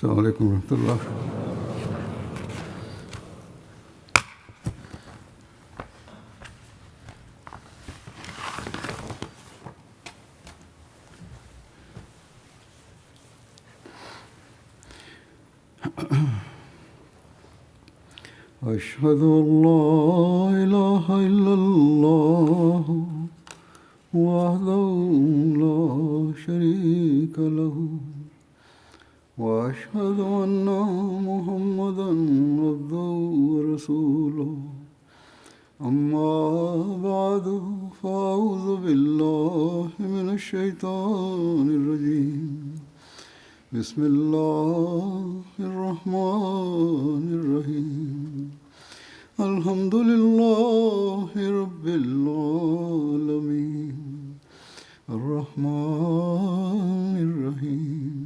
السلام علیکم ورحمۃ اللہ۔ أشهد أن لا إله إلا الله وحده لا شريك له وأشهد أن محمدا عبده ورسوله أما بعد فأعوذ بالله من الشيطان الرجيم بسم الله الرحمن الرحيم الحمد لله رب العالمين الرحمن الرحيم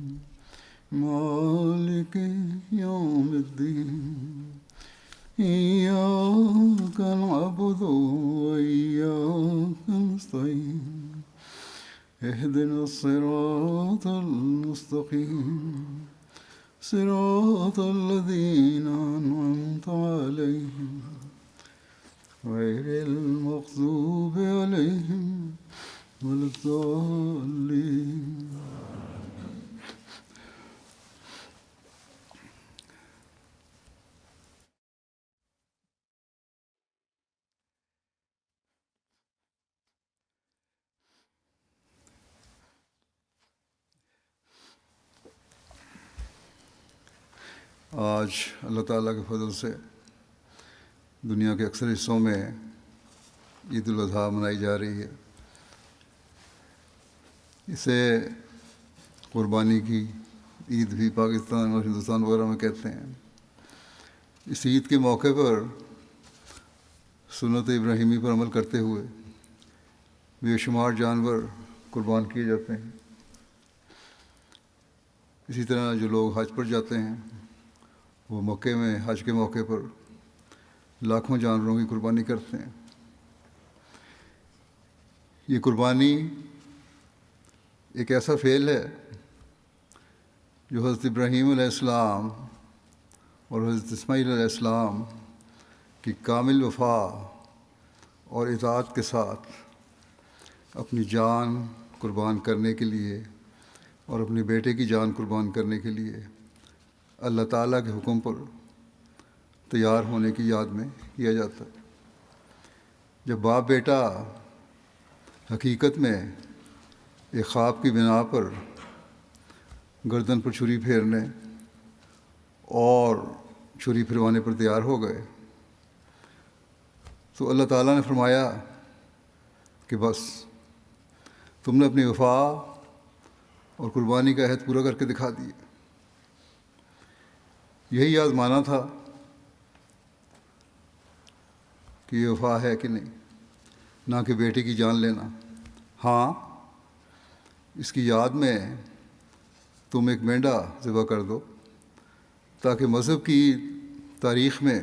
مالك يوم الدين إياك نعبد وإياك نستعين اهدنا الصراط المستقيم صراط الذين أنعمت عليهم غير المغضوب عليهم ولا الضالين۔ آج اللہ تعالیٰ کے فضل سے دنیا کے اکثر حصوں میں عید الاضحیٰ منائی جا رہی ہے۔ اسے قربانی کی عید بھی پاکستان اور ہندوستان وغیرہ میں کہتے ہیں۔ اس عید کے موقع پر سنت ابراہیمی پر عمل کرتے ہوئے بے شمار جانور قربان کیے جاتے ہیں۔ اسی طرح جو لوگ حج پر جاتے ہیں وہ مکے میں حج کے موقع پر لاکھوں جانوروں کی قربانی کرتے ہیں۔ یہ قربانی ایک ایسا فعل ہے جو حضرت ابراہیم علیہ السلام اور حضرت اسماعیل علیہ السلام کی کامل وفا اور اطاعت کے ساتھ اپنی جان قربان کرنے کے لیے اور اپنے بیٹے کی جان قربان کرنے کے لیے اللہ تعالیٰ کے حکم پر تیار ہونے کی یاد میں کیا جاتا ہے۔ جب باپ بیٹا حقیقت میں ایک خواب کی بنا پر گردن پر چھری پھیرنے اور چھری پھروانے پر تیار ہو گئے تو اللہ تعالیٰ نے فرمایا کہ بس تم نے اپنی وفا اور قربانی کا عہد پورا کر کے دکھا دیا۔ یہی آزمانا تھا کہ یہ وفا ہے کہ نہیں، نہ کہ بیٹے کی جان لینا۔ ہاں، اس کی یاد میں تم ایک مینڈا ذبح کر دو تاکہ مذہب کی تاریخ میں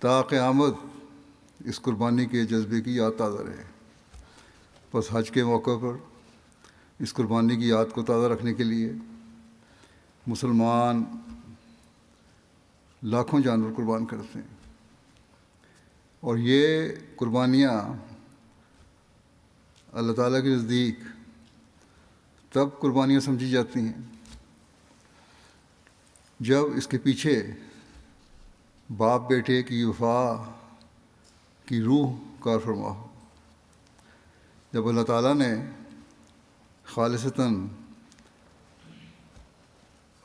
تا قیامت اس قربانی کے جذبے کی یاد تازہ رہے۔ بس حج کے موقع پر اس قربانی کی یاد کو تازہ رکھنے کے لیے مسلمان لاکھوں جانور قربان کرتے ہیں، اور یہ قربانیاں اللہ تعالیٰ کے نزدیک تب قربانیاں سمجھی جاتی ہیں جب اس کے پیچھے باپ بیٹے کی وفا کی روح کار فرما ہو۔ جب اللہ تعالیٰ نے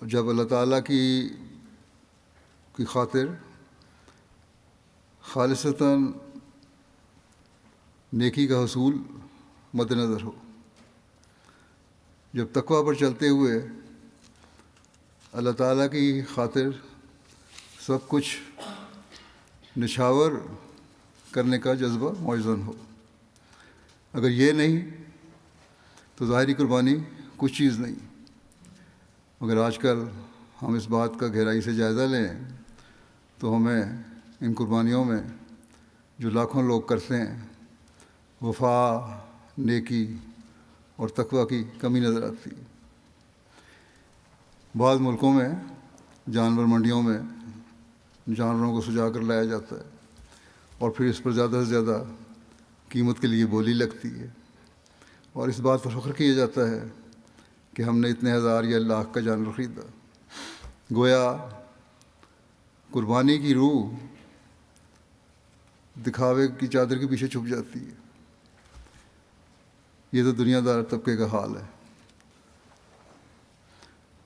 جب اللہ تعالیٰ کی خاطر خالصتاً نیکی کا حصول مد نظر ہو، جب تقویٰ پر چلتے ہوئے اللہ تعالیٰ کی خاطر سب کچھ نچھاور کرنے کا جذبہ موزن ہو۔ اگر یہ نہیں تو ظاہری قربانی کچھ چیز نہیں۔ مگر آج کل ہم اس بات کا گہرائی سے جائزہ لیں تو ہمیں ان قربانیوں میں جو لاکھوں لوگ کرتے ہیں وفا، نیکی اور تقویٰ کی کمی نظر آتی ہے۔ بعض ملکوں میں جانور منڈیوں میں جانوروں کو سجا کر لایا جاتا ہے اور پھر اس پر زیادہ سے زیادہ قیمت کے لیے بولی لگتی ہے، اور اس بات پر فخر کیا جاتا ہے کہ ہم نے اتنے ہزار یا لاکھ کا جانور خریدا۔ گویا قربانی کی روح دکھاوے کی چادر کے پیچھے چھپ جاتی ہے۔ یہ تو دنیا دار طبقے کا حال ہے۔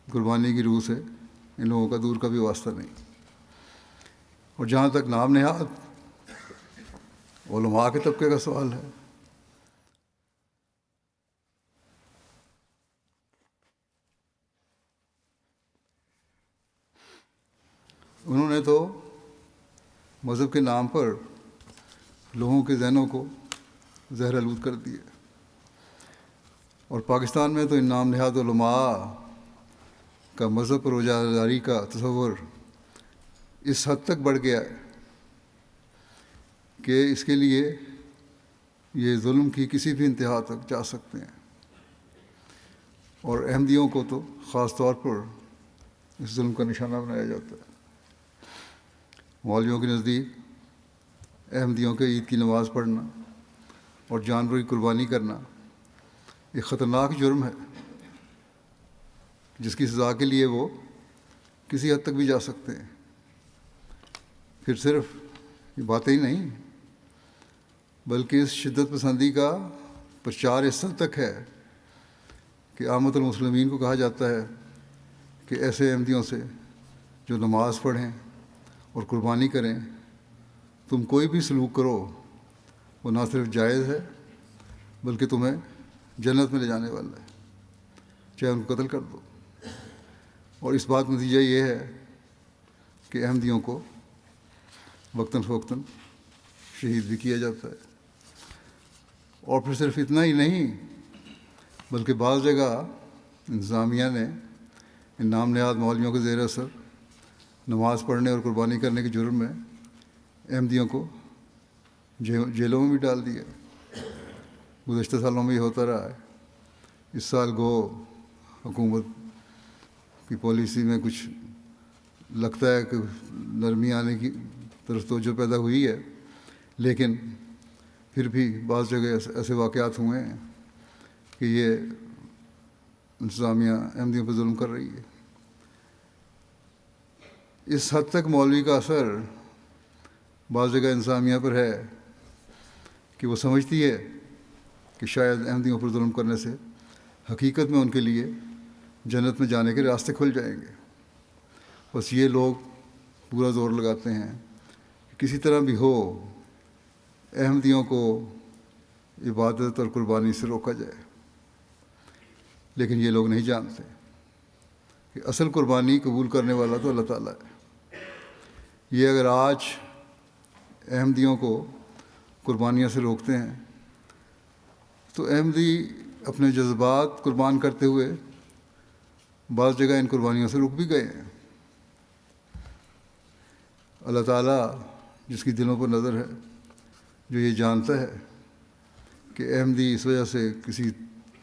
قربانی کی روح سے ان لوگوں کا دور کا بھی واسطہ نہیں۔ اور جہاں تک نام نہاد علماء کے طبقے کا سوال ہے، انہوں نے تو مذہب کے نام پر لوگوں کے ذہنوں کو زہر آلود کر دیا، اور پاکستان میں تو ان نام نہاد علماء کا مذہب پر روزہ کا تصور اس حد تک بڑھ گیا ہے کہ اس کے لیے یہ ظلم کی کسی بھی انتہا تک جا سکتے ہیں، اور احمدیوں کو تو خاص طور پر اس ظلم کا نشانہ بنایا جاتا ہے۔ مولویوں کے نزدیک احمدیوں کے عید کی نماز پڑھنا اور جانور کی قربانی کرنا ایک خطرناک جرم ہے، جس کی سزا کے لیے وہ کسی حد تک بھی جا سکتے ہیں۔ پھر صرف یہ باتیں ہی نہیں، بلکہ اس شدت پسندی کا پرچار اس حد تک ہے کہ عامت المسلمین کو کہا جاتا ہے کہ ایسے احمدیوں سے جو نماز پڑھیں اور قربانی کریں، تم کوئی بھی سلوک کرو وہ نہ صرف جائز ہے بلکہ تمہیں جنت میں لے جانے والا ہے، چاہے ان کو قتل کر دو۔ اور اس بات نتیجہ یہ ہے کہ احمدیوں کو وقتاً فوقتاً شہید بھی کیا جاتا ہے۔ اور پھر صرف اتنا ہی نہیں، بلکہ بعض جگہ انتظامیہ نے ان نام نہاد مولویوں کے زیر اثر نماز پڑھنے اور قربانی کرنے کے جرم میں احمدیوں کو جیلوں میں بھی ڈال دیا۔ گزشتہ سالوں میں یہ ہوتا رہا ہے۔ اس سال گو حکومت کی پالیسی میں کچھ لگتا ہے کہ نرمی آنے کی طرف توجہ پیدا ہوئی ہے، لیکن پھر بھی بعض جگہ ایسے واقعات ہوئے ہیں کہ یہ انتظامیہ احمدیوں پہ ظلم کر رہی ہے۔ اس حد تک مولوی کا اثر بعض جگہ انتظامیہ پر ہے کہ وہ سمجھتی ہے کہ شاید احمدیوں پر ظلم کرنے سے حقیقت میں ان کے لیے جنت میں جانے کے راستے کھل جائیں گے۔ بس یہ لوگ پورا زور لگاتے ہیں کہ کسی طرح بھی ہو احمدیوں کو عبادت اور قربانی سے روکا جائے، لیکن یہ لوگ نہیں جانتے کہ اصل قربانی قبول کرنے والا تو اللہ تعالیٰ ہے۔ یہ اگر آج احمدیوں کو قربانیاں سے روکتے ہیں تو احمدی اپنے جذبات قربان کرتے ہوئے بعض جگہ ان قربانیوں سے رک بھی گئے ہیں۔ اللہ تعالیٰ جس کی دلوں پر نظر ہے، جو یہ جانتا ہے کہ احمدی اس وجہ سے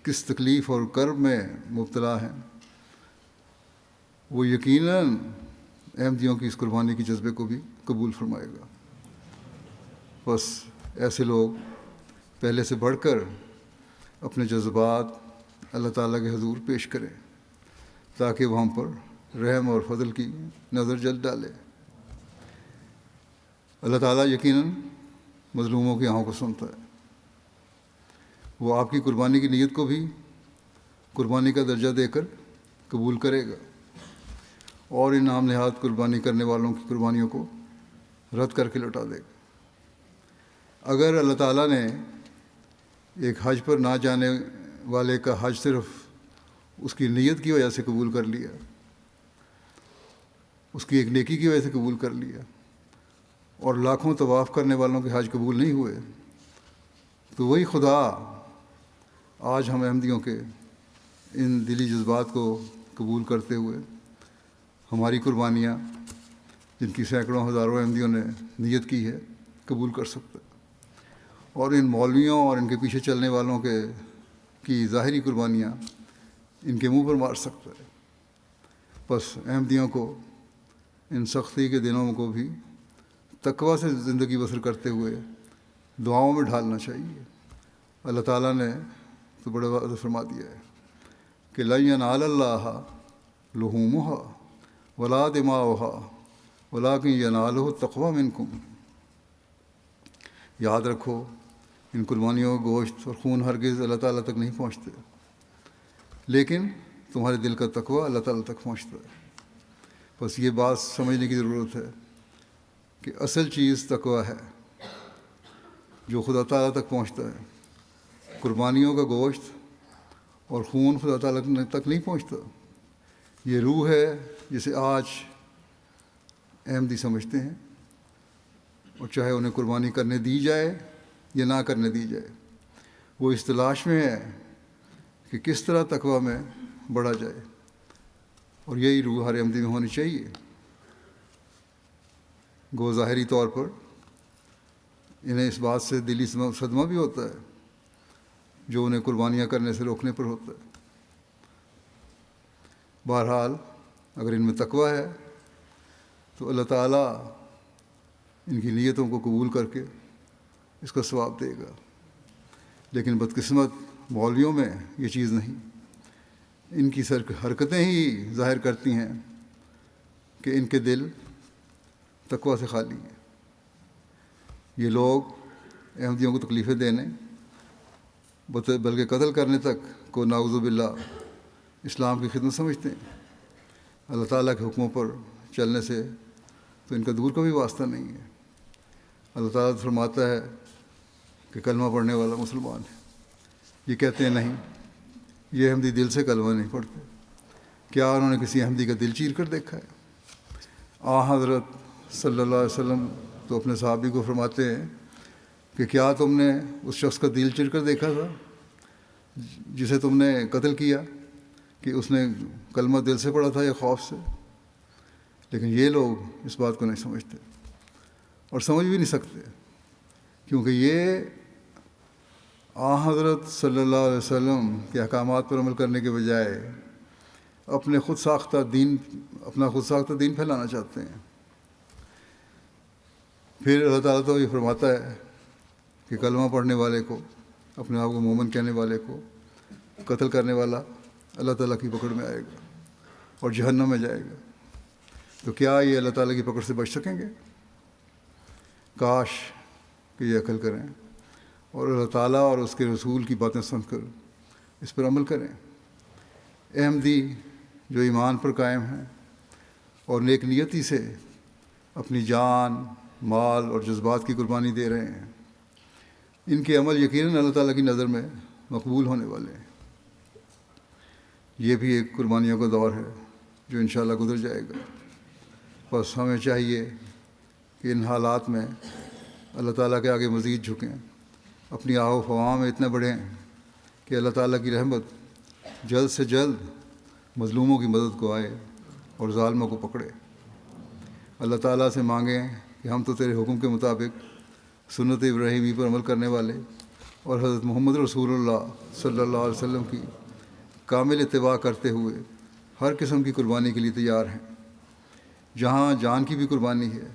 کس تکلیف اور کرب میں مبتلا ہیں، وہ یقیناً احمدیوں کی اس قربانی کے جذبے کو بھی قبول فرمائے گا۔ بس ایسے لوگ پہلے سے بڑھ کر اپنے جذبات اللہ تعالیٰ کے حضور پیش کریں تاکہ وہ ہم پر رحم اور فضل کی نظر جل ڈالے۔ اللہ تعالیٰ یقیناً مظلوموں کی آہوں کو سنتا ہے۔ وہ آپ کی قربانی کی نیت کو بھی قربانی کا درجہ دے کر قبول کرے گا اور ان نام نہاد قربانی کرنے والوں کی قربانیوں کو رد کر کے لوٹا دے گا۔ اگر اللہ تعالیٰ نے ایک حج پر نہ جانے والے کا حج صرف اس کی نیت کی وجہ سے قبول کر لیا، اس کی ایک نیکی کی وجہ سے قبول کر لیا، اور لاکھوں طواف کرنے والوں کے حج قبول نہیں ہوئے، تو وہی خدا آج ہم احمدیوں کے ان دلی جذبات کو قبول کرتے ہوئے ہماری قربانیاں، جن کی سینکڑوں ہزاروں احمدیوں نے نیت کی ہے، قبول کر سکتا ہے، اور ان مولویوں اور ان کے پیچھے چلنے والوں کی ظاہری قربانیاں ان کے منہ پر مار سکتا ہے۔ بس احمدیوں کو ان سختی کے دنوں کو بھی تقویٰ سے زندگی بسر کرتے ہوئے دعاؤں میں ڈھالنا چاہیے۔ اللہ تعالیٰ نے تو بڑا واضح فرما دیا ہے کہ لن ینال اللہ لحومها ولا دماؤها ولکن ینالہ التقویٰ منکم۔ یاد رکھو ان قربانیوں کا گوشت اور خون ہرگز اللہ تعالیٰ تک نہیں پہنچتے، لیکن تمہارے دل کا تقویٰ اللہ تعالیٰ تک پہنچتا ہے۔ بس یہ بات سمجھنے کی ضرورت ہے کہ اصل چیز تقویٰ ہے جو خدا تعالیٰ تک پہنچتا ہے۔ قربانیوں کا گوشت اور خون خدا تعالیٰ تک نہیں پہنچتا۔ یہ روح ہے جسے آج احمدی سمجھتے ہیں، اور چاہے انہیں قربانی کرنے دی جائے یا نہ کرنے دی جائے، وہ اس تلاش میں ہے کہ کس طرح تقویٰ میں بڑھا جائے، اور یہی روح ہر احمدی میں ہونی چاہیے۔ گو ظاہری طور پر انہیں اس بات سے دلی صدمہ بھی ہوتا ہے جو انہیں قربانیاں کرنے سے روکنے پر ہوتا ہے۔ بہرحال اگر ان میں تقویٰ ہے تو اللہ تعالیٰ ان کی نیتوں کو قبول کر کے اس کا ثواب دے گا، لیکن بدقسمت مولویوں میں یہ چیز نہیں۔ ان کی حرکتیں ہی ظاہر کرتی ہیں کہ ان کے دل تقویٰ سے خالی ہیں۔ یہ لوگ احمدیوں کو تکلیفیں دینے بلکہ قتل کرنے تک کو نعوذ باللہ اسلام کی خدمت سمجھتے ہیں۔ اللہ تعالیٰ کے حکموں پر چلنے سے تو ان کا دور کا بھی واسطہ نہیں ہے۔ اللہ تعالیٰ فرماتا ہے کہ کلمہ پڑھنے والا مسلمان ہے، یہ کہتے ہیں نہیں، یہ احمدی دل سے کلمہ نہیں پڑھتے۔ کیا انہوں نے کسی احمدی کا دل چیر کر دیکھا ہے؟ حضرت صلی اللہ علیہ وسلم تو اپنے صحابی کو فرماتے ہیں کہ کیا تم نے اس شخص کا دل چیر کر دیکھا تھا جسے تم نے قتل کیا، کہ اس نے کلمہ دل سے پڑھا تھا یا خوف سے؟ لیکن یہ لوگ اس بات کو نہیں سمجھتے اور سمجھ بھی نہیں سکتے، کیونکہ یہ حضرت صلی اللہ علیہ وسلم کے احکامات پر عمل کرنے کے بجائے اپنا خود ساختہ دین پھیلانا چاہتے ہیں۔ پھر اللہ تعالیٰ تو یہ فرماتا ہے کہ کلمہ پڑھنے والے کو، اپنے آپ کو مومن کہنے والے کو قتل کرنے والا اللہ تعالیٰ کی پکڑ میں آئے گا اور جہنم میں جائے گا۔ تو کیا یہ اللہ تعالیٰ کی پکڑ سے بچ سکیں گے؟ کاش کہ یہ عقل کریں اور اللہ تعالیٰ اور اس کے رسول کی باتیں سن کر اس پر عمل کریں۔ احمدی جو ایمان پر قائم ہیں اور نیک نیتی سے اپنی جان، مال اور جذبات کی قربانی دے رہے ہیں، ان کے عمل یقیناً اللہ تعالیٰ کی نظر میں مقبول ہونے والے ہیں۔ یہ بھی ایک قربانیوں کا دور ہے جو انشاءاللہ گزر جائے گا۔ بس ہمیں چاہیے کہ ان حالات میں اللہ تعالیٰ کے آگے مزید جھکیں، اپنی آہ و فواں میں اتنے بڑھیں کہ اللہ تعالیٰ کی رحمت جلد سے جلد مظلوموں کی مدد کو آئے اور ظالموں کو پکڑے۔ اللہ تعالیٰ سے مانگیں کہ ہم تو تیرے حکم کے مطابق سنت ابراہیمی پر عمل کرنے والے اور حضرت محمد رسول اللہ صلی اللہ علیہ وسلم کی کامل اتباع کرتے ہوئے ہر قسم کی قربانی کے لیے تیار ہیں، جہاں جان کی بھی قربانی ہے،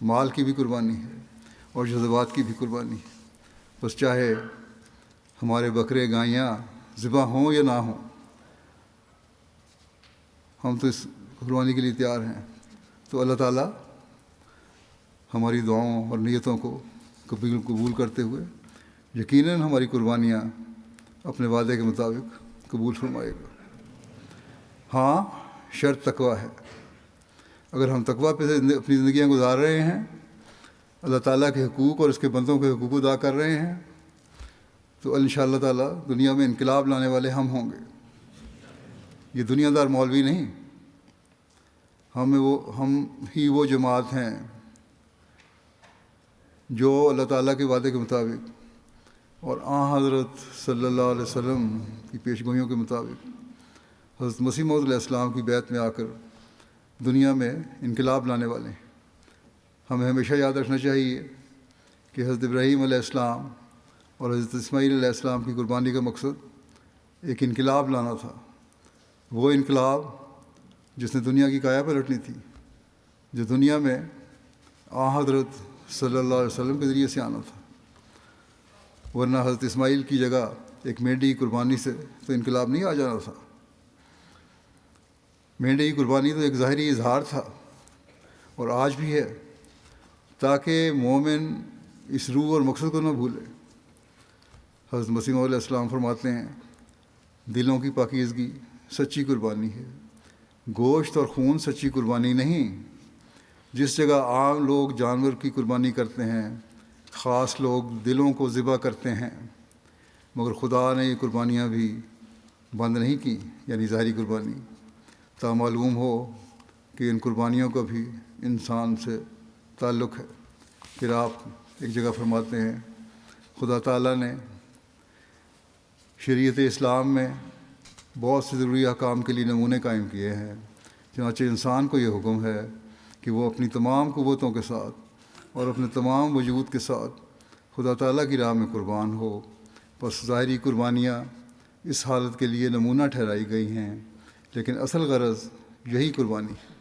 مال کی بھی قربانی ہے اور جذبات کی بھی قربانی ہے۔ بس چاہے ہمارے بکرے گائیاں ذبح ہوں یا نہ ہوں، ہم تو اس قربانی کے لیے تیار ہیں۔ تو اللہ تعالیٰ ہماری دعاؤں اور نیتوں کو قبول کرتے ہوئے یقیناً ہماری قربانیاں اپنے وعدے کے مطابق قبول فرمائے گا۔ ہاں، شرط تقویٰ ہے۔ اگر ہم تقویٰ پہ اپنی زندگیاں گزار رہے ہیں، اللہ تعالیٰ کے حقوق اور اس کے بندوں کے حقوق ادا کر رہے ہیں، تو انشاءاللہ تعالیٰ دنیا میں انقلاب لانے والے ہم ہوں گے۔ یہ دنیا دار مولوی نہیں، ہم ہی وہ جماعت ہیں جو اللہ تعالیٰ کے وعدے کے مطابق اور حضرت صلی اللہ علیہ وسلم کی پیشگوئیوں کے مطابق حضرت مسیح موعود علیہ السلام کی بیعت میں آ کر دنیا میں انقلاب لانے والے ہیں۔ ہمیں ہمیشہ یاد رکھنا چاہیے کہ حضرت ابراہیم علیہ السلام اور حضرت اسماعیل علیہ السلام کی قربانی کا مقصد ایک انقلاب لانا تھا۔ وہ انقلاب جس نے دنیا کی کایا پلٹنی تھی، جو دنیا میں حضرت صلی اللہ علیہ وسلم کے ذریعے سے آنا تھا، ورنہ حضرت اسماعیل کی جگہ ایک مینڈی کی قربانی سے تو انقلاب نہیں آ جانا تھا۔ مینڈی کی قربانی تو ایک ظاہری اظہار تھا، اور آج بھی ہے، تاکہ مومن اس روح اور مقصد کو نہ بھولے۔ حضرت مسیح علیہ السلام فرماتے ہیں، دلوں کی پاکیزگی سچی قربانی ہے، گوشت اور خون سچی قربانی نہیں۔ جس جگہ عام لوگ جانور کی قربانی کرتے ہیں، خاص لوگ دلوں کو ذبح کرتے ہیں، مگر خدا نے یہ قربانیاں بھی بند نہیں کی، یعنی ظاہری قربانی، تا معلوم ہو کہ ان قربانیوں کا بھی انسان سے تعلق ہے۔ پھر آپ ایک جگہ فرماتے ہیں، خدا تعالیٰ نے شریعت اسلام میں بہت سے ضروری احکام کے لیے نمونے قائم کیے ہیں، چنانچہ انسان کو یہ حکم ہے کہ وہ اپنی تمام قوتوں کے ساتھ اور اپنے تمام وجود کے ساتھ خدا تعالیٰ کی راہ میں قربان ہو۔ بس ظاہری قربانیاں اس حالت کے لیے نمونہ ٹھہرائی گئی ہیں، لیکن اصل غرض یہی قربانی ہے،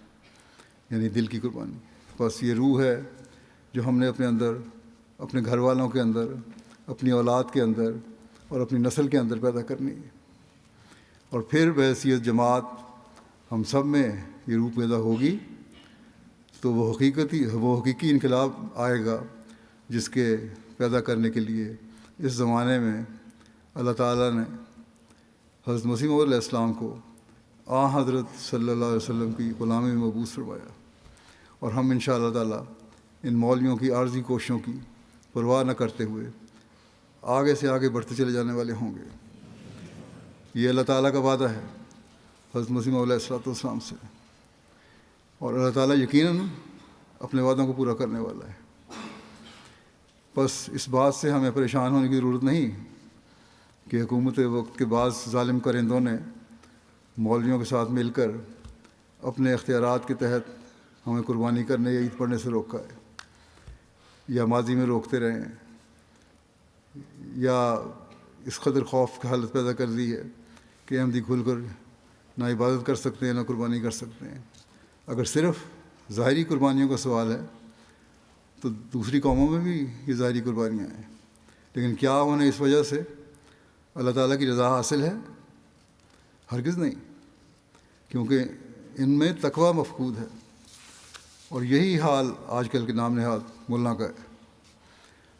یعنی دل کی قربانی۔ بس یہ روح ہے جو ہم نے اپنے اندر، اپنے گھر والوں کے اندر، اپنی اولاد کے اندر اور اپنی نسل کے اندر پیدا کرنی ہے، اور پھر بحیثیت جماعت ہم سب میں یہ روح پیدا ہوگی تو وہ حقیقی انقلاب آئے گا، جس کے پیدا کرنے کے لیے اس زمانے میں اللہ تعالیٰ نے حضرت مسیح علیہ السلام کو حضرت صلی اللہ علیہ وسلم کی غلامی میں مبعوث فرمایا، اور ہم انشاءاللہ تعالیٰ ان مولویوں کی عارضی کوششوں کی پرواہ نہ کرتے ہوئے آگے سے آگے بڑھتے چلے جانے والے ہوں گے۔ یہ اللہ تعالیٰ کا وعدہ ہے حضرت مسیح علیہ السلام سے، اور اللہ تعالیٰ یقیناً اپنے وعدوں کو پورا کرنے والا ہے۔ بس اس بات سے ہمیں پریشان ہونے کی ضرورت نہیں کہ حکومت وقت کے بعض ظالم کرندوں نے مولویوں کے ساتھ مل کر اپنے اختیارات کے تحت ہمیں قربانی کرنے یا عید پڑھنے سے روکا ہے، یا ماضی میں روکتے رہے ہیں، یا اس قدر خوف کی حالت پیدا کر دی ہے کہ احمدی کھل کر نہ عبادت کر سکتے ہیں نہ قربانی کر سکتے ہیں۔ اگر صرف ظاہری قربانیوں کا سوال ہے تو دوسری قوموں میں بھی یہ ظاہری قربانیاں ہیں، لیکن کیا انہیں اس وجہ سے اللہ تعالیٰ کی رضا حاصل ہے؟ ہرگز نہیں، کیونکہ ان میں تقویٰ مفقود ہے، اور یہی حال آج کل کے نام نہاد ملا کا ہے،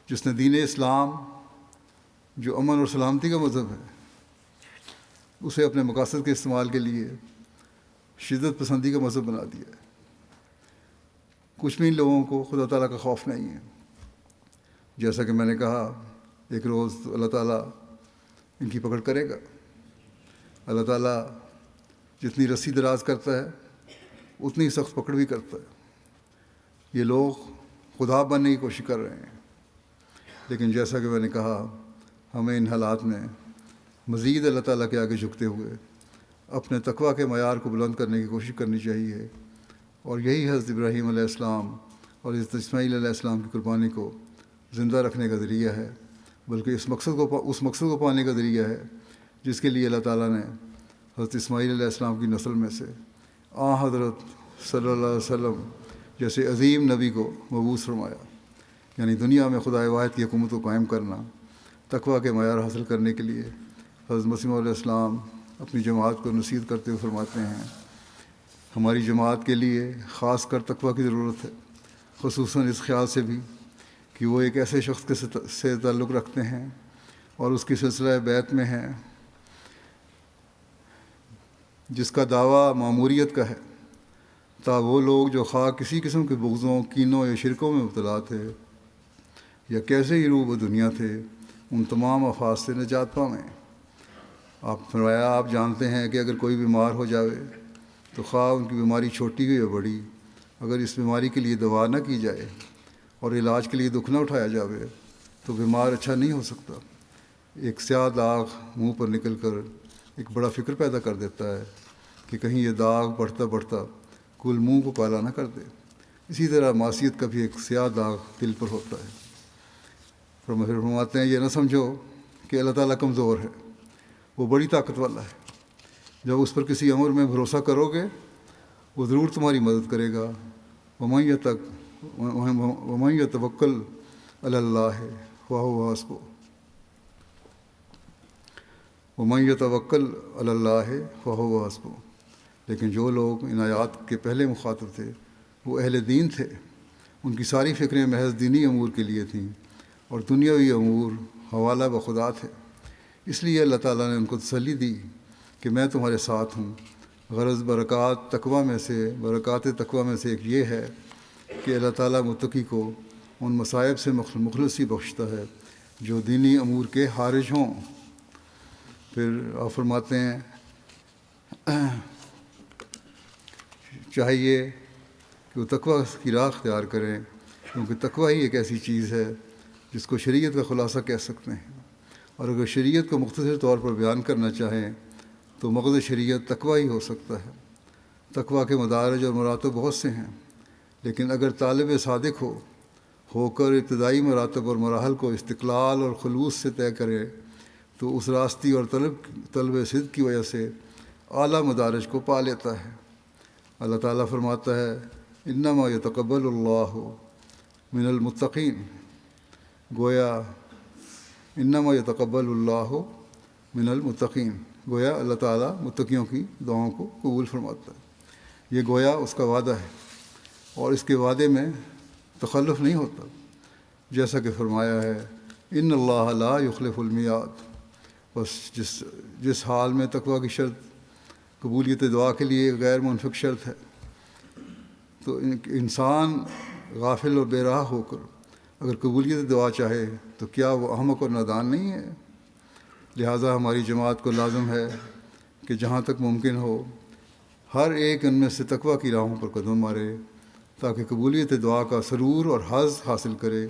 جس نے دین اسلام، جو امن اور سلامتی کا مذہب ہے، اسے اپنے مقاصد کے استعمال کے لیے شدت پسندی کا مذہب بنا دیا ہے۔ کچھ بھی لوگوں کو خدا تعالیٰ کا خوف نہیں ہے۔ جیسا کہ میں نے کہا، ایک روز اللہ تعالیٰ ان کی پکڑ کرے گا۔ اللہ تعالیٰ جتنی رسی دراز کرتا ہے اتنی سخت پکڑ بھی کرتا ہے۔ یہ لوگ خدا بننے کی کوشش کر رہے ہیں، لیکن جیسا کہ میں نے کہا، ہمیں ان حالات میں مزید اللہ تعالیٰ کے آگے جھکتے ہوئے اپنے تقویٰ کے معیار کو بلند کرنے کی کوشش کرنی چاہیے، اور یہی حضرت ابراہیم علیہ السلام اور حضرت اسماعیل علیہ السلام کی قربانی کو زندہ رکھنے کا ذریعہ ہے، بلکہ اس مقصد کو پانے کا ذریعہ ہے جس کے لیے اللہ تعالیٰ نے حضرت اسماعیل علیہ السلام کی نسل میں سے حضرت صلی اللہ علیہ وسلم جیسے عظیم نبی کو مبعوث فرمایا، یعنی دنیا میں خدا واحد کی حکومت کو قائم کرنا۔ تقویٰ کے معیار حاصل کرنے کے لیے حضرت مسیح علیہ السلام اپنی جماعت کو نصیحت کرتے ہوئے فرماتے ہیں، ہماری جماعت کے لیے خاص کر تقویٰ کی ضرورت ہے، خصوصاً اس خیال سے بھی کہ وہ ایک ایسے شخص سے تعلق رکھتے ہیں اور اس کی سلسلہ بیعت میں ہیں جس کا دعویٰ معموریت کا ہے، تا وہ لوگ جو خواہ کسی قسم کے بغضوں، کینوں یا شرکوں میں مبتلا تھے یا کیسے ہی روح و دنیا تھے، ان تمام آفات سے نجات پائیں۔ آپ فرمایا، آپ جانتے ہیں کہ اگر کوئی بیمار ہو جاوے تو خواہ ان کی بیماری چھوٹی ہو یا بڑی، اگر اس بیماری کے لیے دوا نہ کی جائے اور علاج کے لیے دکھ نہ اٹھایا جاوے تو بیمار اچھا نہیں ہو سکتا۔ ایک سیاہ داغ منہ پر نکل کر ایک بڑا فکر پیدا کر دیتا ہے کہ کہیں یہ داغ بڑھتا بڑھتا کل منہ کو کالا نہ کر دے۔ اسی طرح معصیت کا بھی ایک سیاہ داغ دل پر ہوتا ہے۔ پھر فرماتے ہیں، یہ نہ سمجھو کہ اللہ تعالیٰ کمزور ہے، وہ بڑی طاقت والا ہے۔ جب اس پر کسی امر میں بھروسہ کرو گے وہ ضرور تمہاری مدد کرے گا. ومن یتوکل علی اللہ فہو حسبہ. ومن یتوکل علی اللہ فہو حسبہ. لیکن جو لوگ ان آیات کے پہلے مخاطب تھے وہ اہل دین تھے. ان کی ساری فکریں محض دینی امور کے لیے تھیں اور دنیاوی امور حوالہ بخدا تھے. اس لیے اللہ تعالیٰ نے ان کو تسلی دی کہ میں تمہارے ساتھ ہوں. غرض برکات تقوی میں سے ایک یہ ہے کہ اللہ تعالیٰ متقی کو ان مصائب سے مخلصی بخشتا ہے جو دینی امور کے خارج ہوں. پھر آپ فرماتے ہیں چاہیے کہ وہ تقوی کی راہ اختیار کریں، کیونکہ تقوی ہی ایک ایسی چیز ہے جس کو شریعت کا خلاصہ کہہ سکتے ہیں. اور اگر شریعت کو مختصر طور پر بیان کرنا چاہیں تو مغز شریعت تقوی ہی ہو سکتا ہے. تقوی کے مدارج اور مراتب بہت سے ہیں، لیکن اگر طالب صادق ہو کر ابتدائی مراتب اور مراحل کو استقلال اور خلوص سے طے کرے تو اس راستی اور طلب صدق کی وجہ سے اعلیٰ مدارج کو پا لیتا ہے. اللہ تعالیٰ فرماتا ہے انما یتقبل اللہ من المتقین. گویا انما یتقبل اللہ من المتقین، گویا اللہ تعالیٰ متقیوں کی دعاؤں کو قبول فرماتا ہے. یہ گویا اس کا وعدہ ہے اور اس کے وعدے میں تخلف نہیں ہوتا، جیسا کہ فرمایا ہے ان اللہ لا یخلف المیعاد. بس جس حال میں تقوی کی شرط قبولیت دعا کے لیے غیر منفک شرط ہے، تو انسان غافل اور بے راہ ہو کر اگر قبولیت دعا چاہے تو کیا وہ احمق اور نادان نہیں ہے؟ لہٰذا ہماری جماعت کو لازم ہے کہ جہاں تک ممکن ہو ہر ایک ان میں سے تقوی کی راہوں پر قدم مارے تاکہ قبولیت دعا کا سرور اور حظ حاصل کرے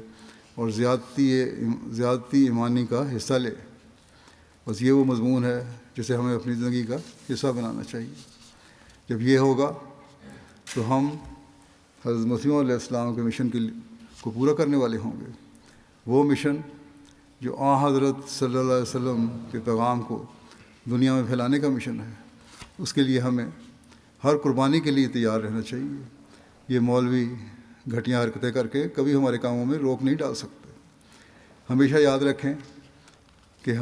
اور زیادتی ایمانی کا حصہ لے. بس یہ وہ مضمون ہے جسے ہمیں اپنی زندگی کا حصہ بنانا چاہیے. جب یہ ہوگا تو ہم حضرت مسیح علیہ السلام کے مشن کو پورا کرنے والے ہوں گے. وہ مشن جو حضرت صلی اللہ علیہ وسلم کے پیغام کو دنیا میں پھیلانے کا مشن ہے. اس کے لیے ہمیں ہر قربانی کے لیے تیار رہنا چاہیے. یہ مولوی گھٹیاں حرکتیں کر کے کبھی ہمارے کاموں میں روک نہیں ڈال سکتے. ہمیشہ یاد رکھیں کہ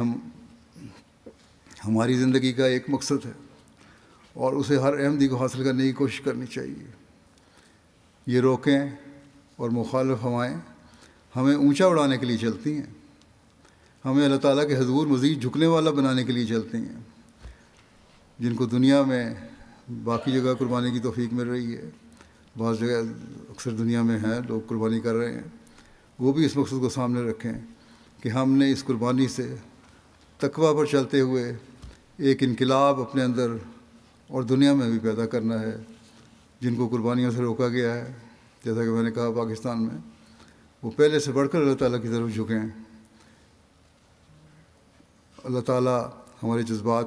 ہماری زندگی کا ایک مقصد ہے اور اسے ہر احمدی کو حاصل کرنے کی کوشش کرنی چاہیے. یہ روکیں اور مخالف ہوائیں ہمیں اونچا اڑانے کے لیے چلتی ہیں، ہمیں اللہ تعالیٰ کے حضور مزید جھکنے والا بنانے کے لیے چلتی ہیں. جن کو دنیا میں باقی جگہ قربانی کی توفیق مل رہی ہے، بعض جگہ اکثر دنیا میں ہیں لوگ قربانی کر رہے ہیں، وہ بھی اس مقصد کو سامنے رکھیں کہ ہم نے اس قربانی سے تقوی پر چلتے ہوئے ایک انقلاب اپنے اندر اور دنیا میں بھی پیدا کرنا ہے. جن کو قربانیوں سے روکا گیا ہے، جیسا کہ میں نے کہا پاکستان میں، وہ پہلے سے بڑھ کر اللہ تعالیٰ کی طرف جھکیں. اللہ تعالیٰ ہمارے جذبات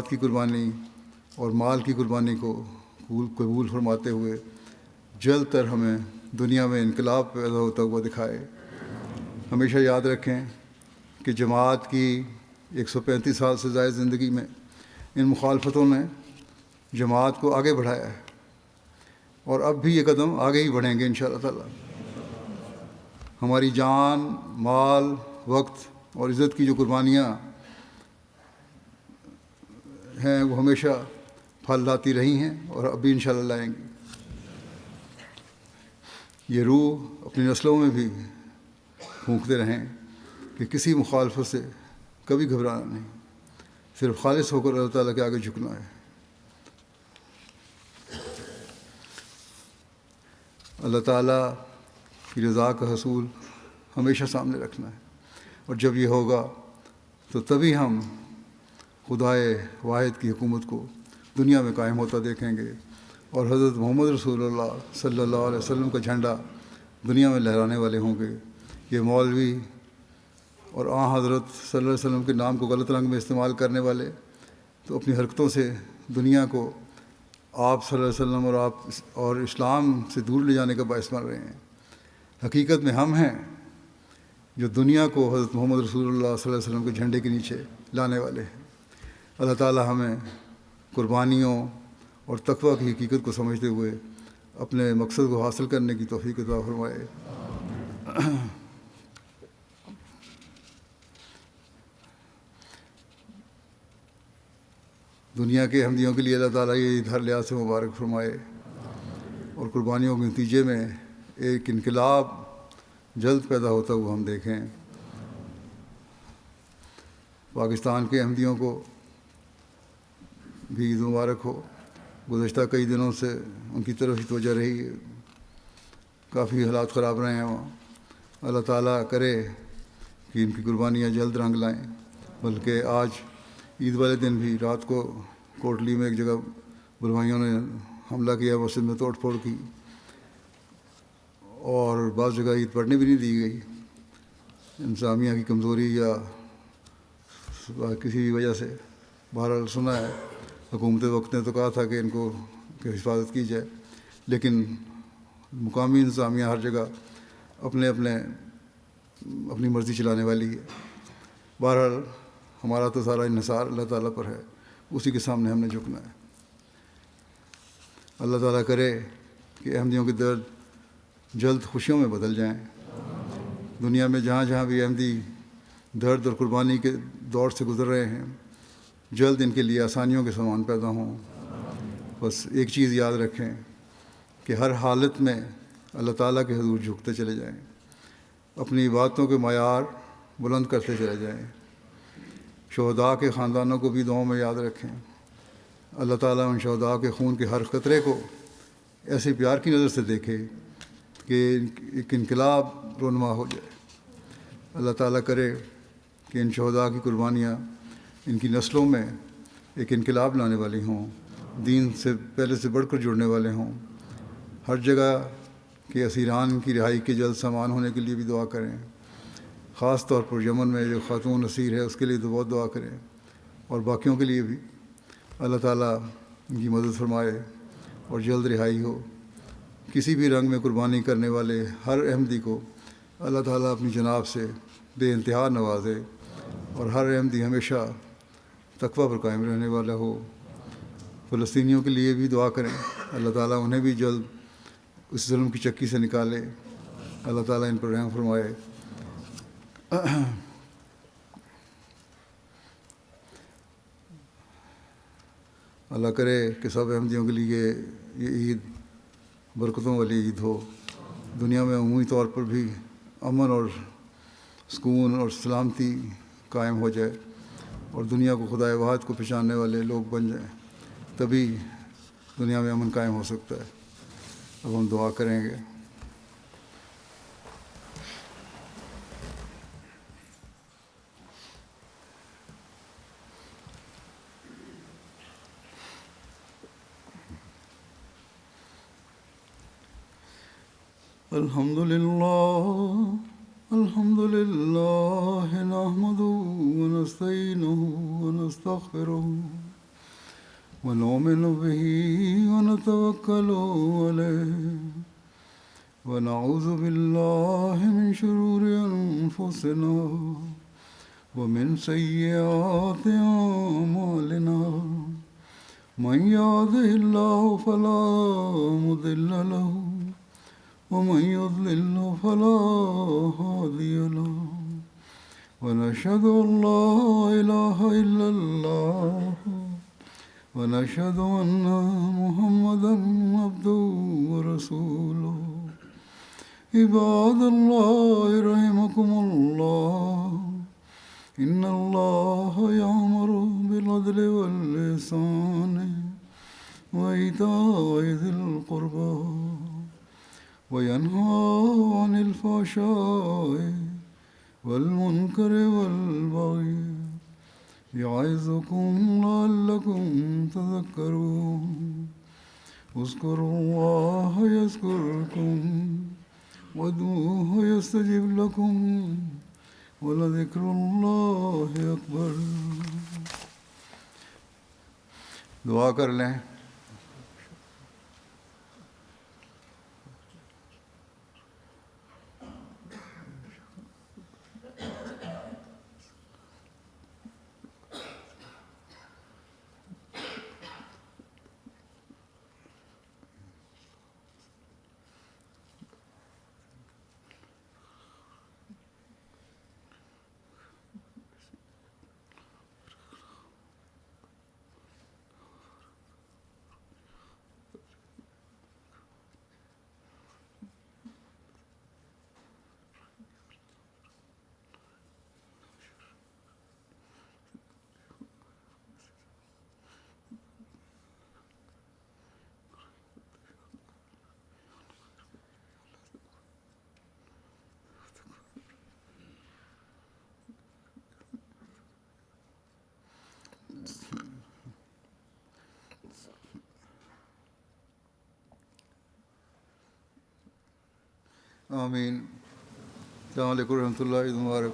کی قربانی اور مال کی قربانی کو قبول فرماتے ہوئے جلد تر ہمیں دنیا میں انقلاب پیدا ہوتا ہوا دکھائے. ہمیشہ یاد رکھیں کہ جماعت کی 135 سال سے زائد زندگی میں ان مخالفتوں نے جماعت کو آگے بڑھایا ہے اور اب بھی یہ قدم آگے ہی بڑھیں گے انشاءاللہ تعالیٰ. ہماری جان، مال، وقت اور عزت کی جو قربانیاں ہیں وہ ہمیشہ پھل لاتی رہی ہیں اور اب بھی انشاءاللہ لائیں گی. یہ روح اپنی نسلوں میں بھی پھونکتے رہیں کہ کسی مخالفت سے کبھی گھبرانا نہیں، صرف خالص ہو کر اللہ تعالیٰ کے آگے جھکنا ہے. اللہ تعالیٰ کی رضا کا حصول ہمیشہ سامنے رکھنا ہے، اور جب یہ ہوگا تو تبھی ہم خدائے واحد کی حکومت کو دنیا میں قائم ہوتا دیکھیں گے اور حضرت محمد رسول اللہ صلی اللہ علیہ وسلم کا جھنڈا دنیا میں لہرانے والے ہوں گے. یہ مولوی اور حضرت صلی اللہ علیہ وسلم کے نام کو غلط رنگ میں استعمال کرنے والے تو اپنی حرکتوں سے دنیا کو آپ صلی اللہ علیہ وسلم اور اسلام سے دور لے جانے کا باعث بن رہے ہیں. حقیقت میں ہم ہیں جو دنیا کو حضرت محمد رسول اللہ صلی اللہ علیہ وسلم کے جھنڈے کے نیچے لانے والے ہیں. اللہ تعالیٰ ہمیں قربانیوں اور تقویٰ کی حقیقت کو سمجھتے ہوئے اپنے مقصد کو حاصل کرنے کی توفیق عطا فرمائے۔ دنیا کے احمدیوں کے لیے اللہ تعالیٰ یہ ہر لحاظ سے مبارک فرمائے اور قربانیوں کے نتیجے میں ایک انقلاب جلد پیدا ہوتا ہوا ہم دیکھیں۔ پاکستان کے احمدیوں کو بھی عید مبارک ہو۔ گزشتہ کئی دنوں سے ان کی طرف ہی توجہ رہی ہے، کافی حالات خراب رہے ہیں وہاں۔ اللہ تعالیٰ کرے کہ ان کی قربانیاں جلد رنگ لائیں۔ بلکہ آج عید والے دن بھی رات کو کوٹلی میں ایک جگہ بلوائیوں نے حملہ کیا، مسجد میں توڑ پھوڑ کی، اور بعض جگہ عید پڑھنے بھی نہیں دی گئی، انتظامیہ کی کمزوری یا کسی بھی وجہ سے۔ بہرحال سنا ہے حکومت وقت نے تو کہا تھا کہ ان کو حفاظت کی جائے، لیکن مقامی انتظامیہ ہر جگہ اپنی مرضی چلانے والی ہے۔ بہرحال ہمارا تو سارا انحصار اللہ تعالیٰ پر ہے، اسی کے سامنے ہم نے جھکنا ہے۔ اللہ تعالیٰ کرے کہ احمدیوں کے درد جلد خوشیوں میں بدل جائیں۔ دنیا میں جہاں جہاں بھی احمدی درد اور قربانی کے دور سے گزر رہے ہیں، جلد ان کے لیے آسانیوں کے سامان پیدا ہوں۔ بس ایک چیز یاد رکھیں کہ ہر حالت میں اللہ تعالیٰ کے حضور جھکتے چلے جائیں، اپنی باتوں کے معیار بلند کرتے چلے جائیں۔ شہداء کے خاندانوں کو بھی دعاؤں میں یاد رکھیں۔ اللہ تعالیٰ ان شہداء کے خون کے ہر قطرے کو ایسے پیار کی نظر سے دیکھے کہ ایک انقلاب رونما ہو جائے۔ اللہ تعالیٰ کرے کہ ان شہداء کی قربانیاں ان کی نسلوں میں ایک انقلاب لانے والی ہوں، دین سے پہلے سے بڑھ کر جڑنے والے ہوں۔ ہر جگہ کے اسیران کی رہائی کے جلد سامان ہونے کے لیے بھی دعا کریں۔ خاص طور پر یمن میں جو خاتون اسیر ہے اس کے لیے تو بہت دعا کریں، اور باقیوں کے لیے بھی اللہ تعالیٰ ان کی مدد فرمائے اور جلد رہائی ہو۔ کسی بھی رنگ میں قربانی کرنے والے ہر احمدی کو اللہ تعالیٰ اپنی جناب سے بے انتہا نوازے، اور ہر احمدی ہمیشہ تقویٰ پر قائم رہنے والا ہو۔ فلسطینیوں کے لیے بھی دعا کریں، اللہ تعالیٰ انہیں بھی جلد اس ظلم کی چکی سے نکالے۔ اللہ تعالیٰ ان پر رحم فرمائے۔ اللہ کرے کہ سب احمدیوں کے لیے یہ عید برکتوں والی عید ہو۔ دنیا میں عمومی طور پر بھی امن اور سکون اور سلامتی قائم ہو جائے، اور دنیا کو خدائے واحد کو پہچاننے والے لوگ بن جائیں، تبھی دنیا میں امن قائم ہو سکتا ہے۔ اب ہم دعا کریں گے۔ الحمد للہ نحمده ونستعینه ونستغفره ونؤمن به ونتوکل علیہ ونعوذ باللہ من شرور انفسنا ومن سیئات اعمالنا من يهده الله فلا مضل له ومن يضلل فلا هادي له ونشهد أن لا إله إلا الله ونشهد أن محمدا عبده ورسوله عباد الله رحمكم الله إن الله يأمر بالعدل والإحسان وإيتاء ذي القربى وينهى عن الفحشاء والمنكر والبغي يعظكم لعلكم تذكرون اذكروا الله يذكركم وادعوه يستجب لكم ولذكر الله أكبر۔ دعا کر لیں۔ آمین. السلام علیکم ورحمۃ اللہ. عید مبارک.